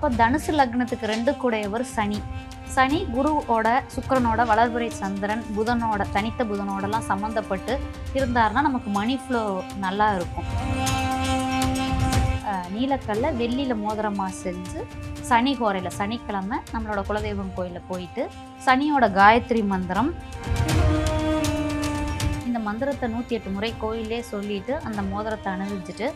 அப்போ தனுசு லக்னத்துக்கு 2 கூடையவர் சனி. சனி குருவோட, சுக்கிரனோட, வளர்பிறை சந்திரன், புதனோட, தனித்த புதனோடலாம் சம்மந்தப்பட்டு இருந்தாருன்னா நமக்கு மணி ஃப்ளோ நல்லா இருக்கும். நீலக்கல்ல வெள்ளியில் மோதிரமாக செஞ்சு சனி ஹோரையில் சனிக்கிழமை நம்மளோட குலதெய்வம் கோயிலில் போயிட்டு சனியோட காயத்ரி மந்திரம், இந்த மந்திரத்தை 108 முறை கோயிலே சொல்லிட்டு அந்த மோதிரத்தை அணிவிச்சுட்டு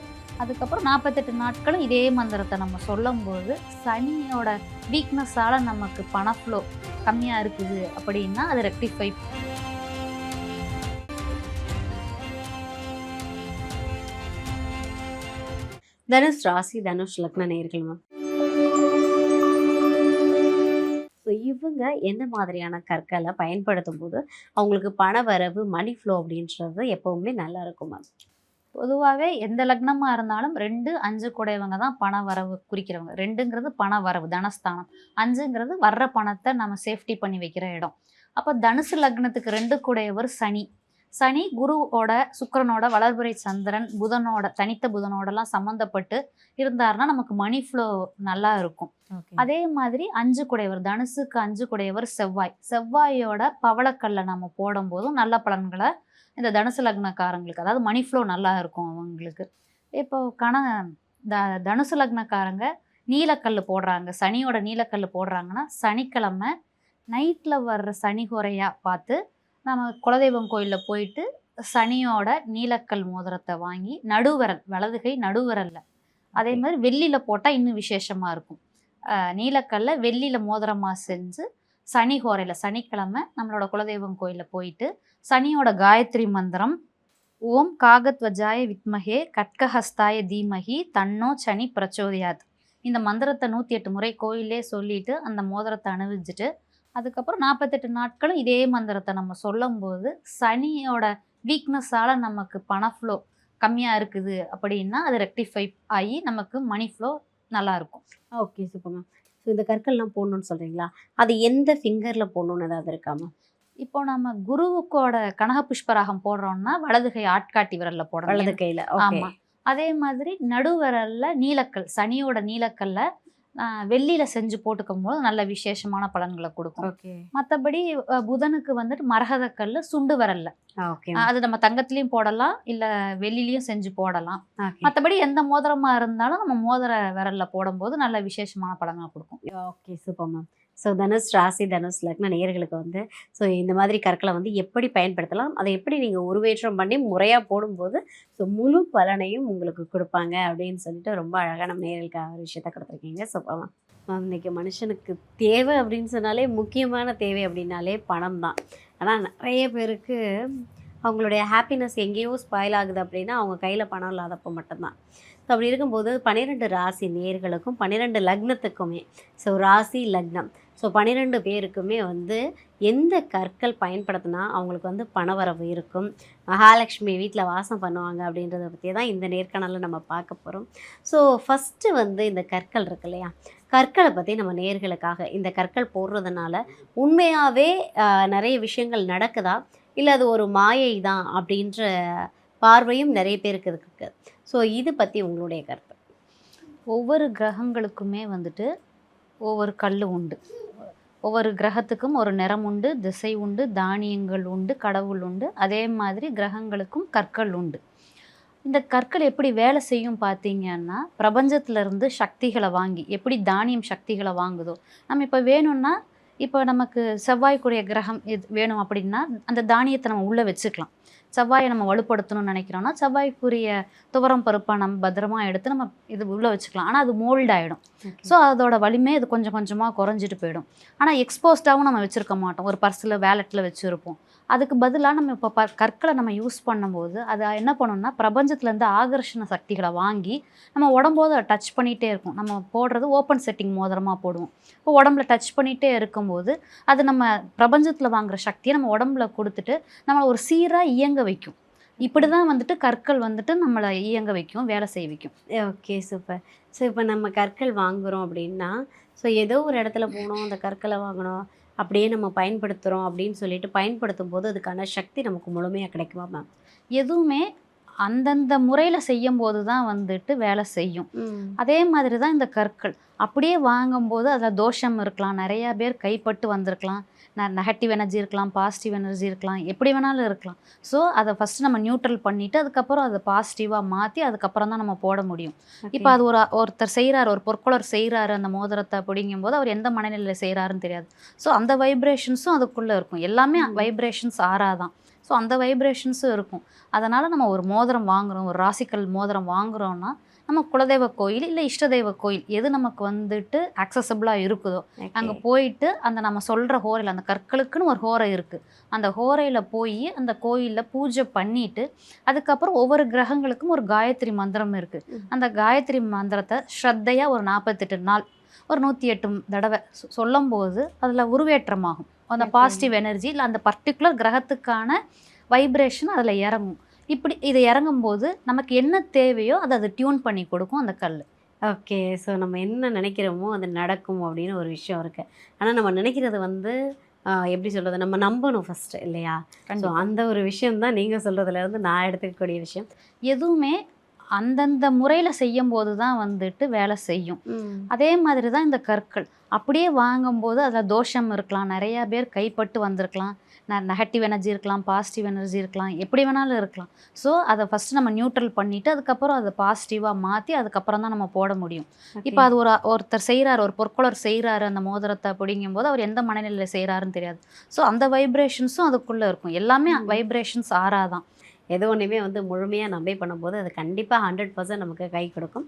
அதுக்கப்புறம் 48 நாட்களும் இதே மந்திரத்தை நம்ம சொல்லும்போது சனியோட வீக்னஸால் நமக்கு பண ஃப்ளோ கம்மியாக இருக்குது அப்படின்னா அது ரெக்டிஃபை. தனுஷ் ராசி, தனுஷ் லக்ன நேயர்கள் மேம், ஸோ இவங்க எந்த மாதிரியான கற்களை பயன்படுத்தும் போது அவங்களுக்கு பண வரவு, மணி ஃப்ளோ அப்படின்றது எப்பவுமே நல்லா இருக்கும் மேம்? பொதுவாகவே எந்த லக்னமாக இருந்தாலும் 2, 5 கூடையவங்க தான் பண வரவு குறிக்கிறவங்க. 2ங்கிறது பண வரவு, தனஸ்தானம். 5ங்கிறது வர்ற பணத்தை நம்ம சேஃப்டி பண்ணி வைக்கிற இடம். அப்போ தனுசு லக்னத்துக்கு 2 கூடையவர் சனி. சனி குருவோட, சுக்கிரனோட, வளர்பிறை சந்திரன், புதனோட, தனித்த புதனோடலாம் சம்மந்தப்பட்டு இருந்தாருன்னா நமக்கு மணி ஃப்ளோ நல்லா இருக்கும். அதே மாதிரி 5 கூடையவர், தனுசுக்கு 5 கூடையவர் செவ்வாய். செவ்வாயோட பவளக்கல்லை நம்ம போடும்போதும் நல்ல பலன்களை இந்த தனுசு லக்னக்காரங்களுக்கு, அதாவது மணி ஃப்ளோ நல்லா இருக்கும் அவங்களுக்கு. இப்போ தனுசு லக்னக்காரங்க நீலக்கல் போடுறாங்க, சனியோட நீலக்கல் போடுறாங்கன்னா சனிக்கிழமை நைட்டில் வர்ற சனி குறையாக பார்த்து நம்ம குலதெய்வம் கோயிலில் போயிட்டு சனியோட நீலக்கல் மோதிரத்தை வாங்கி நடுவிரல், வலதுகை நடுவிரலில், அதே மாதிரி வெள்ளியில் போட்டால் இன்னும் விசேஷமாக இருக்கும். நீலக்கல்ல வெள்ளியில் மோதிரமாக செஞ்சு சனி ஹோரையில் சனிக்கிழமை நம்மளோட குலதெய்வம் கோயிலில் போயிட்டு சனியோட காயத்ரி மந்திரம், ஓம் காகத்வஜாய வித்மஹே கட்கஹஸ்தாய தீமஹி தன்னோ சனி பிரச்சோதயாத், இந்த மந்திரத்தை 108 முறை கோயிலே சொல்லிட்டு அந்த மோதிரத்தை அணிவிச்சுட்டு அதுக்கப்புறம் 48 நாட்களும் இதே மந்திரத்தை நம்ம சொல்லும்போது சனியோட வீக்னஸால் நமக்கு பண ஃப்ளோ கம்மியாக இருக்குது அப்படின்னா அது ரெக்டிஃபை ஆகி நமக்கு மணி ஃப்ளோ நல்லாயிருக்கும். Okay, super ma'am. ஸோ இந்த கற்கள்லாம் போடணும்னு சொல்கிறீங்களா, அது எந்த ஃபிங்கரில் போடணுன்னு ஏதாவது இருக்காமா? இப்போ நம்ம குருவுக்கோட கனக புஷ்பராகம் போடுறோம்னா வலதுகை ஆட்காட்டி விரலில் போடணும், வலது கையில். ஆமாம். அதே மாதிரி நடுவிரலில் நீலக்கல், சனியோட நீலக்கல்ல வெள்ளியில் செஞ்சு போட்டுக்கும் போது நல்ல விசேஷமான பலன்களை கொடுக்கும். ஓகே. மற்றபடி புதனுக்கு வந்துட்டு மரகதக்கல் சுண்டு விரல்ல, ஓகே, அது நம்ம தங்கத்துலேயும் போடலாம், இல்லை வெள்ளிலையும் செஞ்சு போடலாம். ஓகே. மற்றபடி எந்த மோதிரமாக இருந்தாலும் நம்ம மோதிர விரலில் போடும்போது நல்ல விசேஷமான பலன்களை கொடுக்கும். Okay, super ma'am. So Dhanush ராசி, தனுஷ் லக்ன நேயர்களுக்கு வந்து ஸோ இந்த மாதிரி கற்களை வந்து எப்படி பயன்படுத்தலாம், அதை எப்படி நீங்கள் உருவேற்றம் பண்ணி முறையாக போடும்போது ஸோ முழு பலனையும் உங்களுக்கு கொடுப்பாங்க அப்படின்னு சொல்லிட்டு ரொம்ப அழகான நேயர்களுக்கு ஒரு விஷயத்த கொடுத்துருக்கீங்க. ஸோ மேம், இன்றைக்கி மனுஷனுக்கு தேவை அப்படின்னு சொன்னாலே, முக்கியமான தேவை அப்படின்னாலே பணம் தான். ஆனால் நிறைய பேருக்கு அவங்களுடைய ஹாப்பினஸ் எங்கேயோ ஸ்பாயில் ஆகுது அப்படின்னா அவங்க கையில் பணம் இல்லாதப்போ மட்டும்தான். ஸோ அப்படி இருக்கும்போது 12 ராசி நேயர்களுக்கும் 12 லக்னத்துக்குமே, ஸோ ராசி லக்னம், ஸோ 12 பேருக்குமே வந்து எந்த கற்கள் பயன்படுத்தினா அவங்களுக்கு வந்து பணவரவு இருக்கும், மகாலட்சுமி வீட்டில் வாசம் பண்ணுவாங்க அப்படின்றத பற்றி தான் இந்த நேர்காணலில் நம்ம பார்க்க போகிறோம். ஸோ ஃபஸ்ட்டு வந்து இந்த கற்கள் இருக்கு இல்லையா, கற்களை பற்றி நம்ம நேயர்களுக்காக, இந்த கற்கள் போடுறதுனால உண்மையாகவே நிறைய விஷயங்கள் நடக்குதா, இல்லை அது ஒரு மாயை தான் அப்படின்ற பார்வையும் நிறைய பேருக்கு இருக்கு. ஸோ இது பற்றி உங்களுடைய கருத்து? ஒவ்வொரு கிரகங்களுக்குமே வந்துட்டு ஒவ்வொரு கல் உண்டு, ஒவ்வொரு கிரகத்துக்கும் ஒரு நிறம் உண்டு, திசை உண்டு, தானியங்கள் உண்டு, கடவுள் உண்டு. அதே மாதிரி கிரகங்களுக்கும் கற்கள் உண்டு. இந்த கற்கள் எப்படி வேலை செய்யும் பார்த்தீங்கன்னா, பிரபஞ்சத்திலேருந்து சக்திகளை வாங்கி, எப்படி தானியம் சக்திகளை வாங்குதோ, நம்ம இப்போ வேணும்னா, இப்போ நமக்கு செவ்வாய்க்குரிய கிரகம் இது வேணும் அப்படின்னா அந்த தானியத்தை நம்ம உள்ளே வச்சுக்கலாம். செவ்வாயை நம்ம வலுப்படுத்தணும்னு நினைக்கிறோன்னா செவ்வாய்க்குரிய துவரம் பருப்பை நம்ம பத்திரமா எடுத்து நம்ம இது உள்ளே வச்சுக்கலாம். ஆனால் அது மோல்ட் ஆகிடும். ஸோ அதோட வலிமை இது கொஞ்சம் கொஞ்சமாக குறைஞ்சிட்டு போயிடும். ஆனால் எக்ஸ்போஸ்டாகவும் நம்ம வச்சுருக்க மாட்டோம், ஒரு பர்ஸில் வேலெட்டில் வச்சுருப்போம். அதுக்கு பதிலாக நம்ம இப்போ கற்களை நம்ம யூஸ் பண்ணும்போது அது என்ன பண்ணணும்னா பிரபஞ்சத்துலேருந்து ஆகர்ஷண சக்திகளை வாங்கி நம்ம உடம்போது அதை டச் பண்ணிகிட்டே இருக்கும். நம்ம போடுறது ஓப்பன் செட்டிங் மோதிரமாக போடுவோம். இப்போ உடம்புல டச் பண்ணிகிட்டே இருக்கும்போது அது நம்ம பிரபஞ்சத்தில் வாங்குகிற சக்தியை நம்ம உடம்புல கொடுத்துட்டு நம்மளை ஒரு சீராக இயங்க வைக்கும். இப்படி தான் வந்துட்டு கற்கள் வந்துட்டு நம்மளை இயங்க வைக்கும், வேலை செய்ய வைக்கும். Okay, super. ஸோ இப்போ நம்ம கற்கள் வாங்குகிறோம் அப்படின்னா, ஸோ ஏதோ ஒரு இடத்துல போனோம், அந்த கற்களை வாங்கினோம், அப்படியே நம்ம பயன்படுத்துகிறோம் அப்படின்னு சொல்லிட்டு பயன்படுத்தும் போது அதுக்கான சக்தி நமக்கு முழுமையாக கிடைக்குமா மேம்? எதுவுமே அந்தந்த முறையில் செய்யும்போது தான் வந்துட்டு வேலை செய்யும். ம். அதே மாதிரி தான் இந்த கற்கள். அப்படியே வாங்கும்போது அதில் தோஷம் இருக்கலாம், நிறையா பேர் கைப்பட்டு வந்திருக்கலாம், நெகட்டிவ் எனர்ஜி இருக்கலாம், பாசிட்டிவ் எனர்ஜி இருக்கலாம், எப்படி வேணாலும் இருக்கலாம். ஸோ அதை ஃபஸ்ட்டு நம்ம நியூட்ரல் பண்ணிவிட்டு அதுக்கப்புறம் அதை பாசிட்டிவாக மாற்றி அதுக்கப்புறம் தான் நம்ம போட முடியும். இப்போ ஓகே. அது ஒருத்தர் செய்கிறாரு, ஒரு பொற்கொலர் செய்கிறாரு அந்த மோதிரத்தை அப்படிங்கும்போது அவர் எந்த மனநிலையில் செய்கிறாருன்னு தெரியாது. ஸோ அந்த வைப்ரேஷன்ஸும் அதுக்குள்ளே இருக்கும். எல்லாமே ம். வைப்ரேஷன்ஸ் ஆறாதான். ஸோ அந்த வைப்ரேஷன்ஸும் இருக்கும். அதனால் நம்ம ஒரு மோதிரம் வாங்குகிறோம், ஒரு ராசிக்கல் மோதிரம் வாங்குகிறோன்னா நம்ம குலதெய்வ கோயில் இல்லை இஷ்டதெய்வ கோயில் எது நமக்கு வந்துட்டு அக்சசபிளாக இருக்குதோ அங்கே ஓகே. போயிட்டு அந்த நம்ம சொல்கிற ஹோரையில் அந்த கற்களுக்குன்னு ஒரு ஹோரை இருக்குது, அந்த ஹோரையில் போய் அந்த கோயிலில் பூஜை பண்ணிட்டு அதுக்கப்புறம் ஒவ்வொரு கிரகங்களுக்கும் ஒரு காயத்ரி மந்திரம் இருக்குது. ம். அந்த காயத்ரி மந்திரத்தை ஸ்ரத்தையாக ஒரு 48 நாள் ஒரு 108 தடவை சொல்லும்போது அதில் உருவேற்றமாகும். அந்த ஓகே. பாசிட்டிவ் எனர்ஜி இல்லை அந்த பர்டிகுலர் கிரகத்துக்கான வைப்ரேஷன் அதில் இறங்கும். இப்படி இது இறங்கும்போது நமக்கு என்ன தேவையோ அதை அது டியூன் பண்ணி கொடுக்கும் அந்த கல். ஓகே. ஸோ நம்ம என்ன நினைக்கிறோமோ அது நடக்கும் அப்படின்னு ஒரு விஷயம் இருக்கு. ஆனா நம்ம நினைக்கிறது வந்து எப்படி சொல்றது? நம்ம நம்பணும் ஃபர்ஸ்ட்டு இல்லையா? ஸோ கண்டிப்பா. அந்த ஒரு விஷயம் தான் நீங்க சொல்றதுலேருந்து நான் எடுத்துக்கக்கூடிய விஷயம். எதுவுமே அந்தந்த முறையில் செய்யும்போது தான் வந்துட்டு வேலை செய்யும். ம். அதே மாதிரி தான் இந்த கற்கள். அப்படியே வாங்கும்போது அதில் தோஷம் இருக்கலாம், நிறையா பேர் கைப்பட்டு வந்திருக்கலாம், நெகட்டிவ் எனர்ஜி இருக்கலாம், பாசிட்டிவ் எனர்ஜி இருக்கலாம், எப்படி வேணாலும் இருக்கலாம். ஸோ அதை ஃபஸ்ட்டு நம்ம நியூட்ரல் பண்ணிவிட்டு அதுக்கப்புறம் அதை பாசிட்டிவாக மாற்றி அதுக்கப்புறம் தான் நம்ம போட முடியும். ஓகே. இப்போ அது ஒருத்தர் செய்கிறாரு, ஒரு பொற்கொலர் செய்கிறாரு அந்த மோதிரத்தை அப்படிங்கும்போது அவர் எந்த மனநிலையில் செய்கிறாருன்னு தெரியாது. ஸோ அந்த வைப்ரேஷன்ஸும் அதுக்குள்ளே இருக்கும். எல்லாமே ம். வைப்ரேஷன்ஸ் ஆறாதான். எது ஒன்றுமே வந்து முழுமையாக நம்பி பண்ணும்போது அது கண்டிப்பாக 100% நமக்கு கை கொடுக்கும்.